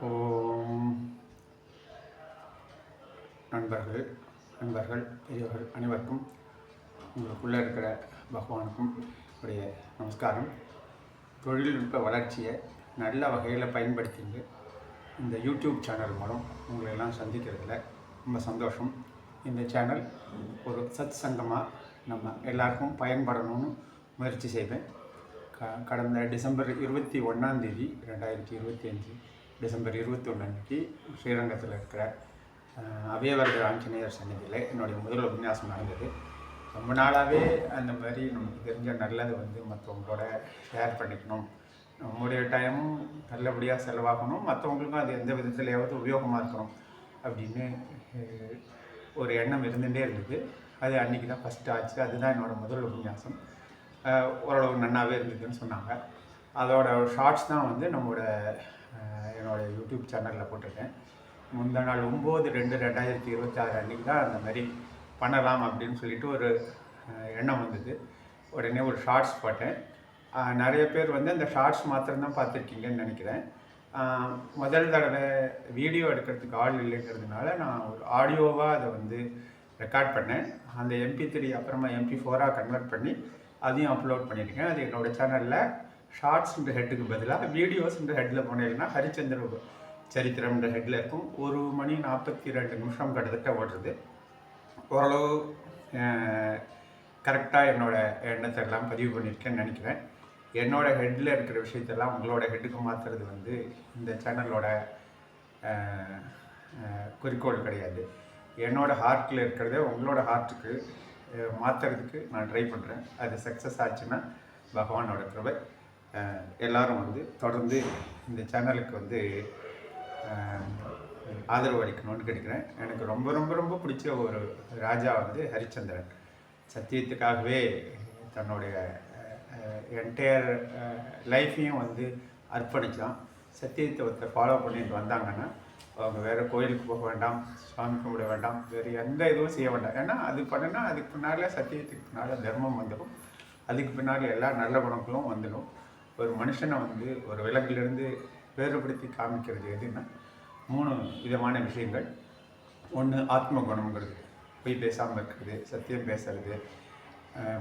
ஓம் நண்பர்கள் பெரியவர்கள் அனைவருக்கும் உங்களுக்குள்ளே இருக்கிற பகவானுக்கும் உடைய நமஸ்காரம். தொழில்நுட்ப வளர்ச்சியை நல்ல வகையில் பயன்படுத்திங்க இந்த யூடியூப் சேனல் மூலம் உங்களெல்லாம் சந்திக்கிறதுல ரொம்ப சந்தோஷம். இந்த சேனல் ஒரு சத் சங்கமாக நம்ம எல்லாருக்கும் பயன்படணும்னு முயற்சி செய்வேன். கடந்த டிசம்பர் 21 2025 டிசம்பர் 21 அன்றைக்கி ஸ்ரீரங்கத்தில் இருக்கிற அபயவர்தர் ஆஞ்சநேயர் சன்னதியில் என்னுடைய முதல் உபன்யாசம் நடந்தது. ரொம்ப நாளாகவே அந்த மாதிரி நமக்கு தெரிஞ்ச நல்லதை மற்றவங்களோட ஷேர் பண்ணிக்கணும், நம்முடைய டைமும் நல்லபடியாக செலவாகணும், மற்றவங்களுக்கும் அது எந்த விதத்துலையாவது உபயோகமாக இருக்கணும் அப்படின்னு ஒரு எண்ணம் இருந்துகிட்டே இருந்தது. அது அன்றைக்கி தான் ஃபஸ்ட்டு ஆச்சு. அதுதான் என்னோடய முதல் உபன்யாசம். ஓரளவு நன்னாவே இருந்ததுன்னு சொன்னாங்க. அதோட ஷார்ட்ஸ் தான் என்னோடய யூடியூப் சேனலில் போட்டிருக்கேன். முந்தா நாள் 9/2/2026 அன்றைக்கி தான் அந்த மாதிரி பண்ணலாம் அப்படின்னு சொல்லிட்டு ஒரு எண்ணம் வந்தது. உடனே ஒரு ஷார்ட்ஸ் போட்டேன். நிறைய பேர் அந்த ஷார்ட்ஸ் மாத்திரம்தான் பார்த்துருக்கீங்கன்னு நினைக்கிறேன். முதல் தடவை வீடியோ எடுக்கிறதுக்கு ஆள் இல்லைங்கிறதுனால நான் ஒரு ஆடியோவாக அதை ரெக்கார்ட் பண்ணேன். அந்த MP3 அப்புறமா MP4 கன்வெர்ட் பண்ணி அதையும் அப்லோட் பண்ணியிருக்கேன். அது என்னோடய சேனலில் ஷார்ட்ஸ்ன்ற ஹெட்டுக்கு பதிலாக வீடியோஸ்ன்ற ஹெட்டில் போனீங்கன்னா ஹரிச்சந்திர சரித்திரம்ன்ற ஹெட்டில் இருக்கும். 1 மணி 42 நிமிஷம் கிட்டத்தட்ட ஓடுறது. ஓரளவு கரெக்டாக என்னோடய எண்ணத்தை எல்லாம் பதிவு பண்ணியிருக்கேன்னு நினைக்கிறேன். என்னோடய ஹெட்டில் இருக்கிற விஷயத்தெல்லாம் உங்களோட ஹெட்டுக்கு மாற்றுறது இந்த சேனலோட குறிக்கோள் கிடையாது. என்னோடய ஹார்ட்டில் இருக்கிறத உங்களோட ஹார்ட்டுக்கு மாற்றுறதுக்கு நான் ட்ரை பண்ணுறேன். அது சக்ஸஸ் ஆச்சுன்னா பகவானோட கிருபை. எல்லோரும் தொடர்ந்து இந்த சேனலுக்கு ஆதரவு அளிக்கணும்னு கேட்குறேன். எனக்கு ரொம்ப ரொம்ப ரொம்ப பிடிச்ச ஒரு ராஜா ஹரிச்சந்திரன். சத்தியத்துக்காகவே தன்னுடைய என்டையர் லைஃப்பையும் அர்ப்பணித்தான். சத்தியத்தை ஃபாலோ பண்ணிட்டு வந்தாங்கன்னா அவங்க வேறு கோயிலுக்கு போக வேண்டாம், சுவாமி கும்பிட வேண்டாம், வேறு எந்த இதுவும் செய்ய வேண்டாம். ஏன்னா அது பண்ணுன்னா அதுக்கு பின்னால் சத்தியத்துக்கு பின்னால் தர்மம் வந்துடும், அதுக்கு பின்னால் எல்லா நல்ல குணங்களும் வந்துடும். ஒரு மனுஷனை ஒரு விலங்கிலிருந்து வேறுபடுத்தி காமிக்கிறது எதுன்னா 3 விதமான விஷயங்கள். ஒன்று ஆத்ம குணம்ங்கிறது, போய் பேசாமல் இருக்கிறது, சத்தியம் பேசுறது,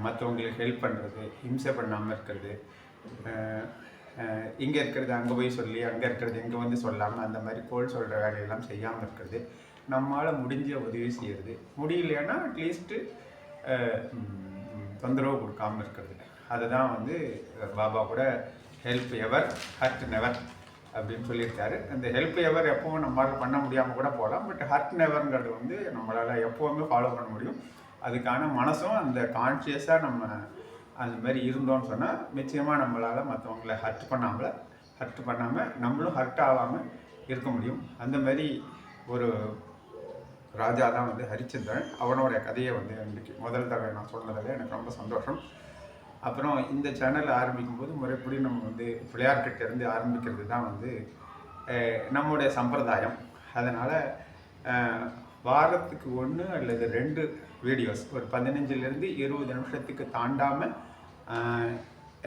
மற்றவங்களுக்கு ஹெல்ப் பண்ணுறது, ஹிம்சை பண்ணாமல் இருக்கிறது, இங்கே இருக்கிறது அங்கே போய் சொல்லி அங்கே இருக்கிறது இங்கே சொல்லாமல் அந்த மாதிரி கோல் சொல்கிற வேலையெல்லாம் செய்யாமல் இருக்கிறது, நம்மளால் முடிஞ்ச உதவி செய்கிறது, முடியலைன்னா அட்லீஸ்ட்டு தொந்தரவு கொடுக்காமல் இருக்கிறது. அதுதான் பாபா கூட ஹெல்ப் எவர் ஹர்ட் நெவர் அப்படின்னு சொல்லியிருக்காரு. அந்த ஹெல்ப் எவர் எப்போவும் நம்மளால் பண்ண முடியாமல் கூட போகலாம், பட் ஹர்ட் நெவருங்கிறது நம்மளால் எப்போவுமே ஃபாலோ பண்ண முடியும். அதுக்கான மனசும் அந்த கான்ஷியஸாக நம்ம அந்த மாதிரி இருந்தோன்னு சொன்னால் நிச்சயமாக நம்மளால் மற்றவங்கள ஹர்ட் பண்ணாமல் நம்மளும் ஹர்ட் ஆகாமல் இருக்க முடியும். அந்த மாதிரி ஒரு ராஜா தான் ஹரிச்சந்திரன். அவனோட கதையை இன்றைக்கி முதல் தடவை நான் சொன்னதில் எனக்கு ரொம்ப சந்தோஷம். அப்புறம் இந்த சேனல் ஆரம்பிக்கும்போது முறைப்படி நம்ம பிள்ளையார்கிட்டேருந்து ஆரம்பிக்கிறது தான் நம்முடைய சம்பிரதாயம். அதனால் வாரத்துக்கு 1 அல்லது 2 வீடியோஸ் ஒரு 15லேருந்து 20 நிமிஷத்துக்கு தாண்டாமல்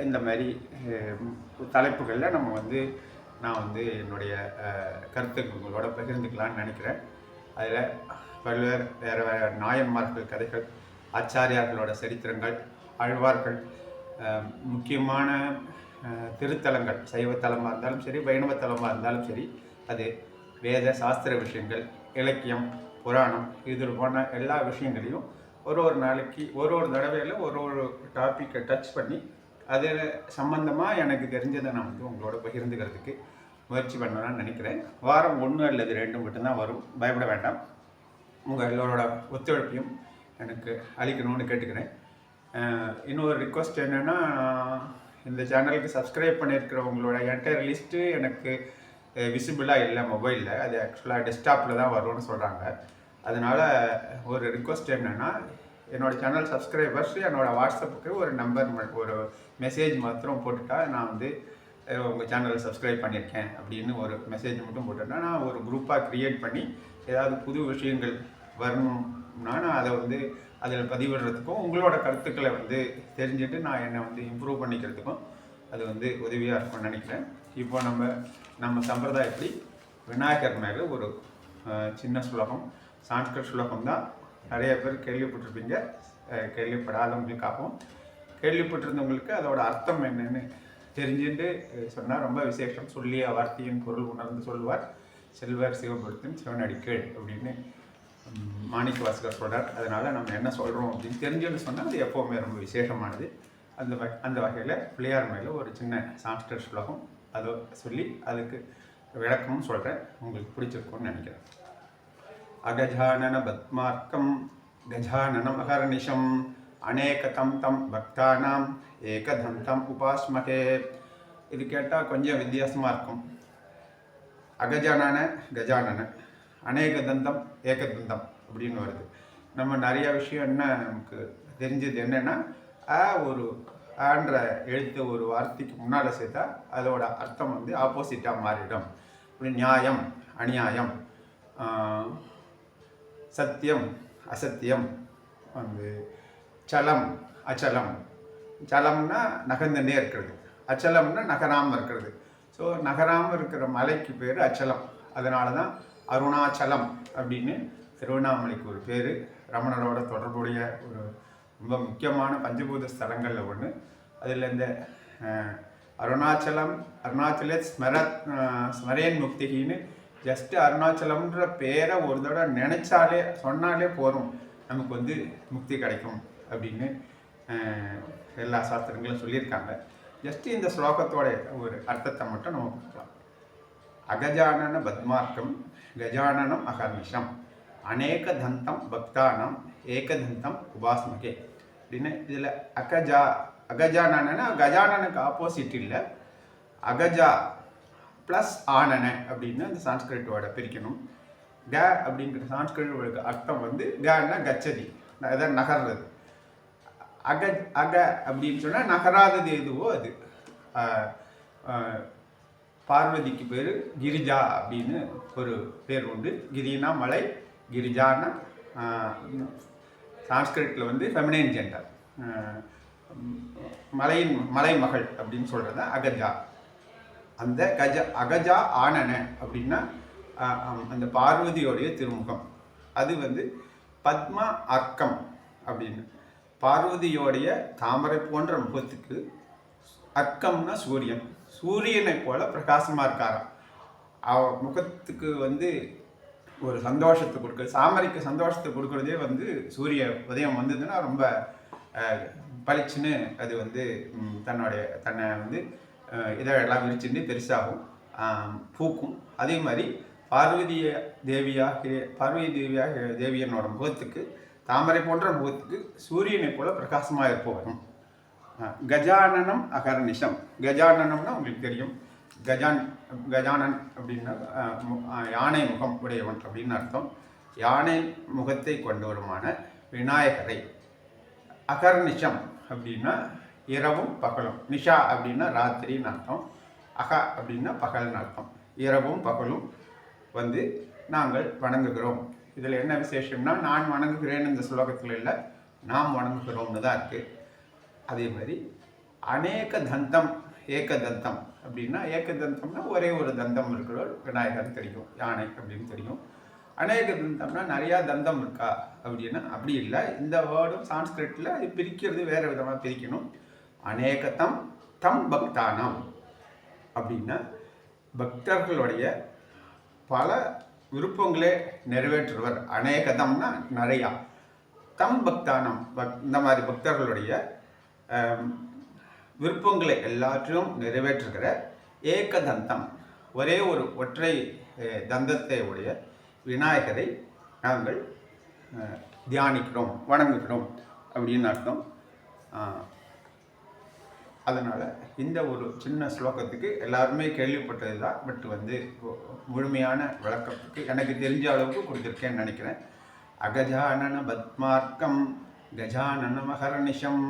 இந்த மாதிரி தலைப்புகளில் நம்ம நான் என்னுடைய கருத்துக்களோட பகிர்ந்துக்கலான்னு நினைக்கிறேன். அதில் பல்வேறு வேறு நாயன்மார்கள் கதைகள், ஆச்சாரியார்களோட சரித்திரங்கள், ஆழ்வார்கள், முக்கியமான திருத்தலங்கள், சைவத்தலமாக இருந்தாலும் சரி, வைணவத்தலமாக இருந்தாலும் சரி, அது வேத சாஸ்திர விஷயங்கள், இலக்கியம், புராணம், இதில் போன எல்லா விஷயங்களையும் ஒரு நாளைக்கு ஒரு தடவையில் ஒரு டாப்பிக்கை டச் பண்ணி அது சம்பந்தமாக எனக்கு தெரிஞ்சதை நான் உங்களோட பகிர்ந்துக்கிறதுக்கு முயற்சி பண்ணலான்னு நினைக்கிறேன். வாரம் 1 அல்லது 2 மட்டும்தான் வரும், பயப்பட வேண்டாம். உங்கள் எல்லோரோட ஒத்துழைப்பையும் எனக்கு அளிக்கணும்னு கேட்டுக்கிறேன். இன்னொரு ரிக்வஸ்ட் என்னென்னா, இந்த சேனலுக்கு சப்ஸ்கிரைப் பண்ணியிருக்கிறவங்களோட என்டையர் லிஸ்ட்டு எனக்கு விசிபிளாக இல்லை மொபைலில். அது ஆக்சுவலாக டெஸ்க்டாப்பில் தான் வரும்னு சொல்கிறாங்க. அதனால் ஒரு ரிக்வஸ்ட் என்னென்னா, என்னோடய சேனல் சப்ஸ்கிரைபர்ஸ் என்னோடய வாட்ஸ்அப்புக்கு ஒரு நம்பர் ஒரு மெசேஜ் மாத்திரம் போட்டுட்டா நான் உங்கள் சேனலை சப்ஸ்கிரைப் பண்ணியிருக்கேன் அப்படின்னு ஒரு மெசேஜ் மட்டும் போட்டுட்டா நான் ஒரு குரூப்பாக க்ரியேட் பண்ணி ஏதாவது புது விஷயங்கள் வரணும்னா நான் அதை அதில் பதிவிடுறதுக்கும் உங்களோட கருத்துக்களை தெரிஞ்சுட்டு நான் என்னை இம்ப்ரூவ் பண்ணிக்கிறதுக்கும் அது உதவியாக இருக்கும்னு நினைக்கிறேன். இப்போ நம்ம சம்பிரதாயப்படி விநாயகர் மேலே ஒரு சின்ன ஸ்லோகம். சான்ஸ்கிரிட் ஸ்லோகம் தான், நிறைய பேர் கேள்விப்பட்டிருப்பீங்க. கேள்விப்படாதவங்களுக்காகவும் கேள்விப்பட்டிருந்தவங்களுக்கு அதோட அர்த்தம் என்னன்னு தெரிஞ்சுட்டு சொன்னால் ரொம்ப விசேஷம். சொல்லிய வார்த்தையின் பொருள் உணர்ந்து சொல்வார் செல்வர் சிவபுரத்தின் சிவனடிக்கீழ் அப்படின்னு மாணிக்க வாசகர் சொல்கிறார். அதனால் நம்ம என்ன சொல்கிறோம் அப்படின்னு தெரிஞ்சுன்னு சொன்னால் அது எப்போவுமே ரொம்ப விசேஷமானது. அந்த வகையில் பிள்ளையார் மேலே ஒரு சின்ன சான்ஸ்கிரிட் ஸ்லோகம் அதை சொல்லி அதுக்கு விளக்கமும் சொல்கிறேன். உங்களுக்கு பிடிச்சிருக்கும்னு நினைக்கிறேன். அகஜானன பத்மார்க்கம் கஜானனம் அகர்நிஷம் அநேகதம் தம் பக்தானாம் ஏகதந்தம் உபாஸ்மகே. இது கேட்டால் கொஞ்சம் வித்தியாசமாக இருக்கும். அகஜானன கஜானன அநேகதந்தம் ஏகதந்தம் அப்படின்னு வருது. நம்ம நிறைய விஷயம் என்ன நமக்கு தெரிஞ்சது என்னென்னா, ஒரு ஆன்ற எழுத்து ஒரு வார்த்தைக்கு முன்னால் சேர்த்தா அதோட அர்த்தம் வந்து ஆப்போசிட்டாக மாறிடும். இப்படி நியாயம் அநியாயம், சத்தியம் அசத்தியம், வந்து சலம் அச்சலம். சலம்னா நகர்ந்துட்டே இருக்கிறது, அச்சலம்னா நகராமல் இருக்கிறது. ஸோ நகராமல் இருக்கிற மலைக்கு பேர் அச்சலம். அதனால தான் அருணாச்சலம் அப்படின்னு திருவண்ணாமலைக்கு ஒரு பேர். ரமணரோட தொடர்புடைய ஒரு ரொம்ப முக்கியமான பஞ்சபூத ஸ்தலங்களில் ஒன்று. அதில் இந்த அருணாச்சலே ஸ்மரேன் முக்திகின்னு ஜஸ்ட்டு அருணாச்சலம்ன்ற பேரை ஒரு தடவை நினச்சாலே சொன்னாலே போதும், நமக்கு வந்து முக்தி கிடைக்கும் அப்படின்னு எல்லா சாஸ்திரங்களும் சொல்லியிருக்காங்க. ஜஸ்ட்டு இந்த ஸ்லோகத்தோட ஒரு அர்த்தத்தை மட்டும் நம்ம பார்க்கலாம். அகஜானன பத்மார்க்கம் கஜானனம் அகர்நிஷம் அநேகதந்தம் பக்தானம் ஏகதந்தம் உபாஸ்மகே அப்படின்னு. இதில் அகஜானனா கஜானனுக்கு ஆப்போசிட் இல்லை, அகஜா ப்ளஸ் ஆனன அப்படின்னு அந்த சான்ஸ்கிரிட்டோட பிரிக்கணும். க அப்படிங்கிற சான்ஸ்கிரிட்டோட அர்த்தம் வந்து கன்னா கச்சதி, அதான் நகர்றது. அக அப்படின்னு சொன்னால் நகராதது எதுவோ அது. பார்வதிக்கு பேர் கிரிஜா அப்படின்னு ஒரு பேர் உண்டு. கிரினா மலை, கிரிஜானா சான்ஸ்கிரிட்டில் வந்து ஃபெமினைன் ஜெண்டர், மலை மகள் அப்படின்னு சொல்கிறது அகஜா. அந்த அகஜா ஆனன அப்படின்னா அந்த பார்வதியோடைய திருமுகம். அது வந்து பத்மா அர்க்கம் அப்படின்னு. பார்வதியோடைய தாமரை போன்ற முகத்துக்கு அர்க்கம்னா சூரியன், சூரியனை போல பிரகாசமாக இருக்காராம். முகத்துக்கு வந்து ஒரு சந்தோஷத்தை கொடுக்குறது, தாமரைக்கு சந்தோஷத்தை கொடுக்குறதே வந்து சூரிய உதயம் வந்ததுன்னா ரொம்ப பளிச்சுன்னு அது வந்து தன்னை வந்து இதெல்லாம் விரிச்சுட்டு பெருசாகும், பூக்கும். அதே மாதிரி பார்வதி தேவியனோட முகத்துக்கு, தாமரை போன்ற முகத்துக்கு சூரியனை போல பிரகாசமாக இருப்பவரும். கஜானனம் அகர்நிஷம். கஜானனம்னா உங்களுக்கு தெரியும், கஜானன் அப்படின்னா யானை முகம் உடையவன் அப்படின்னு அர்த்தம். யானை முகத்தை கொண்டவருமான விநாயகரை. அகர்நிஷம் அப்படின்னா இரவும் பகலும். நிஷா அப்படின்னா ராத்திரின்னு அர்த்தம். அக அப்படின்னா பகல்னு அர்த்தம். இரவும் பகலும் வந்து நாங்கள் வணங்குகிறோம். இதில் என்ன விசேஷம்னா, நான் வணங்குகிறேன்னு இந்த ஸ்லோகத்தில் இல்லை, நாம் வணங்குகிறோம்னு தான் இருக்குது. அதே மாதிரி அநேக தந்தம் ஏகதந்தம் அப்படின்னா, ஏகதந்தம்னா ஒரே ஒரு தந்தம் இருக்கிற விநாயகர் தெரியும், யானை அப்படின்னு தெரியும். அநேக தந்தம்னா நிறையா தந்தம் இருக்கா அப்படின்னா அப்படி இல்லை. இந்த வேர்டும் சான்ஸ்கிரிட்டில் அது பிரிக்கிறது வேறு விதமாக பிரிக்கணும். அநேகதம் தம் பக்தானம் அப்படின்னா பக்தர்களுடைய பல விருப்பங்களே நிறைவேற்றுவர். அநேகதம்னா நிறையா, தம் பக்தானம் இந்த மாதிரி பக்தர்களுடைய விருப்பங்களை எல்லாத்தையும் நிறைவேற்றுகிற ஏகதந்தம் ஒரே ஒரு ஒற்றை தந்தத்தை உடைய விநாயகரை நாங்கள் தியானிக்கிறோம், வணங்குகிறோம் அப்படின்னு அர்த்தம். அதனால் இந்த ஒரு சின்ன ஸ்லோகத்துக்கு எல்லாருமே கேள்விப்பட்டது தான், பட் வந்து முழுமையான விளக்கத்துக்கு எனக்கு தெரிஞ்ச அளவுக்கு கொடுத்துருக்கேன்னு நினைக்கிறேன். அகஜானன பத்மார்க்கம் கஜானன மகர்நிஷம்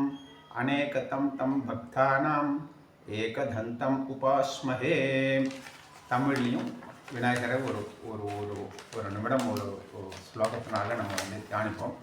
அநேகதம் தம் பக்தானாம் ஏகதந்தம் உபாஸ்மஹே. தமிழ்லையும் விநாயகரை ஒரு ஒரு ஒரு ஒரு நிமிடம் ஒரு ஸ்லோகத்தினால நம்ம வந்து தியானிப்போம்.